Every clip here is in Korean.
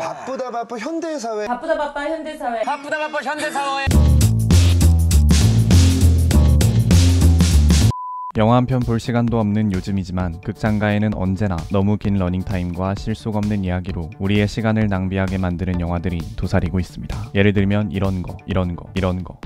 바쁘다 바빠 현대사회. 바쁘다 바빠 현대사회. 바쁘다 바빠 현대사회. 영화 한 편 볼 시간도 없는 요즘이지만 극장가에는 언제나 너무 긴 러닝타임과 실속 없는 이야기로 우리의 시간을 낭비하게 만드는 영화들이 도사리고 있습니다. 예를 들면 이런 거.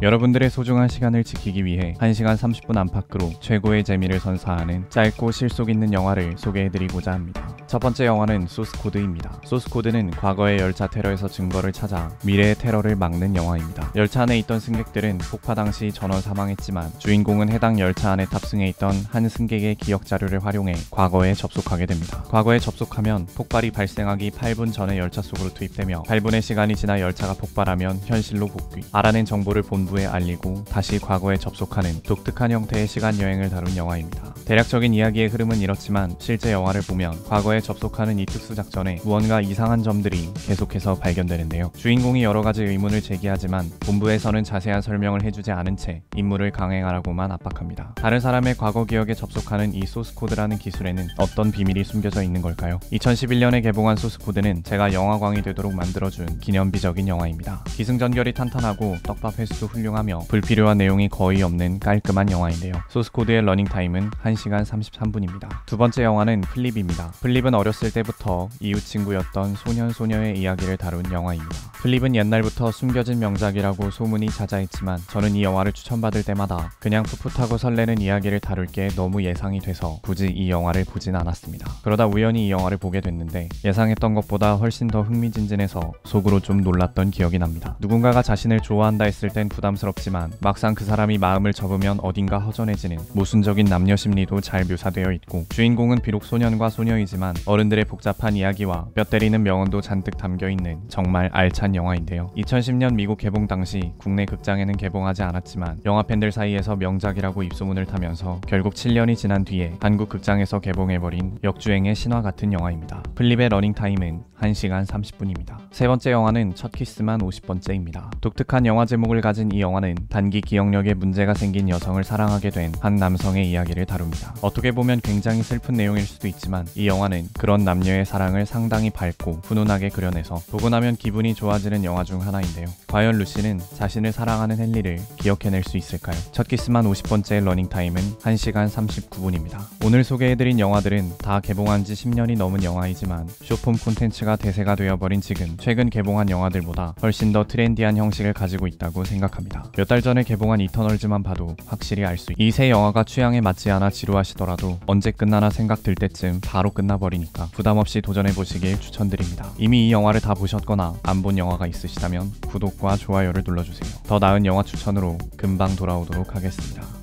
여러분들의 소중한 시간을 지키기 위해 1시간 30분 안팎으로 최고의 재미를 선사하는 짧고 실속 있는 영화를 소개해드리고자 합니다. 첫 번째 영화는 소스코드입니다. 소스코드는 과거의 열차 테러에서 증거를 찾아 미래의 테러를 막는 영화입니다. 열차 안에 있던 승객들은 폭파 당시 전원 사망했지만 주인공은 해당 열차 안에 탑승해 있던 한 승객의 기억 자료를 활용해 과거에 접속하게 됩니다. 과거에 접속하면 폭발이 발생하기 8분 전에 열차 속으로 투입되며 8분의 시간이 지나 열차가 폭발하면 현실로 복귀, 알아낸 정보를 본부에 알리고 다시 과거에 접속하는 독특한 형태의 시간 여행을 다룬 영화입니다. 대략적인 이야기의 흐름은 이렇지만 실제 영화를 보면 과거에 접속하는 이 특수 작전에 무언가 이상한 점들이 계속해서 발견되는데요. 주인공이 여러 가지 의문을 제기하지만 본부에서는 자세한 설명을 해주지 않은 채 임무를 강행하라고만 압박합니다. 다른 사람의 과거 기억에 접속하는 이 소스코드라는 기술에는 어떤 비밀이 숨겨져 있는 걸까요? 2011년에 개봉한 소스코드는 제가 영화광이 되도록 만들어준 기념비적인 영화입니다. 기승전결이 탄탄하고 떡밥 횟수도 훌륭하며 불필요한 내용이 거의 없는 깔끔한 영화인데요. 소스코드의 러닝타임은 1시간 33분입니다. 두 번째 영화는 플립입니다. 플립은 어렸을 때부터 이웃 친구였던 소년소녀의 이야기를 다룬 영화입니다. 플립은 옛날부터 숨겨진 명작이라고 소문이 자자했지만 저는 이 영화를 추천받을 때마다 그냥 풋풋하고 설레는 이야기를 다룰 게 너무 예상이 돼서 굳이 이 영화를 보진 않았습니다. 그러다 우연히 이 영화를 보게 됐는데 예상했던 것보다 훨씬 더 흥미진진해서 속으로 좀 놀랐던 기억이 납니다. 누군가가 자신을 좋아한다 했을 땐 부담스럽지만 막상 그 사람이 마음을 접으면 어딘가 허전해지는 모순적인 남녀 심리도 잘 묘사되어 있고 주인공은 비록 소년과 소녀이지만 어른들의 복잡한 이야기와 뼈 때리는 명언도 잔뜩 담겨있는 정말 알찬 영화인데요. 2010년 미국 개봉 당시 국내 극장에는 개봉하지 않았지만 영화 팬들 사이에서 명작이라고 입소문을 타면서 결국 7년이 지난 뒤에 한국 극장에서 개봉해버린 역주행의 신화 같은 영화입니다. 플립의 러닝타임은 1시간 30분입니다. 세 번째 영화는 첫 키스만 50번째입니다. 독특한 영화 제목을 가진 이 영화는 단기 기억력에 문제가 생긴 여성을 사랑하게 된 한 남성의 이야기를 다룹니다. 어떻게 보면 굉장히 슬픈 내용일 수도 있지만 이 영화는 그런 남녀의 사랑을 상당히 밝고 훈훈하게 그려내서 보고 나면 기분이 좋아지는 영화 중 하나인데요. 과연 루시는 자신을 사랑하는 헨리를 기억해낼 수 있을까요? 첫 키스만 50번째의 러닝타임은 1시간 39분입니다. 오늘 소개해드린 영화들은 다 개봉한 지 10년이 넘은 영화이지만 숏폼 콘텐츠가 대세가 되어버린 지금 최근 개봉한 영화들보다 훨씬 더 트렌디한 형식을 가지고 있다고 생각합니다. 몇 달 전에 개봉한 이터널즈만 봐도 확실히 알 수 있. 이 세 영화가 취향에 맞지 않아 지루하시더라도 언제 끝나나 생각 들 때쯤 바로 끝나버리니까 부담없이 도전해보시길 추천드립니다. 이미 이 영화를 다 보셨거나 안 본 영화가 있으시다면 구독과 좋아요를 눌러주세요. 더 나은 영화 추천으로 금방 돌아오도록 하겠습니다.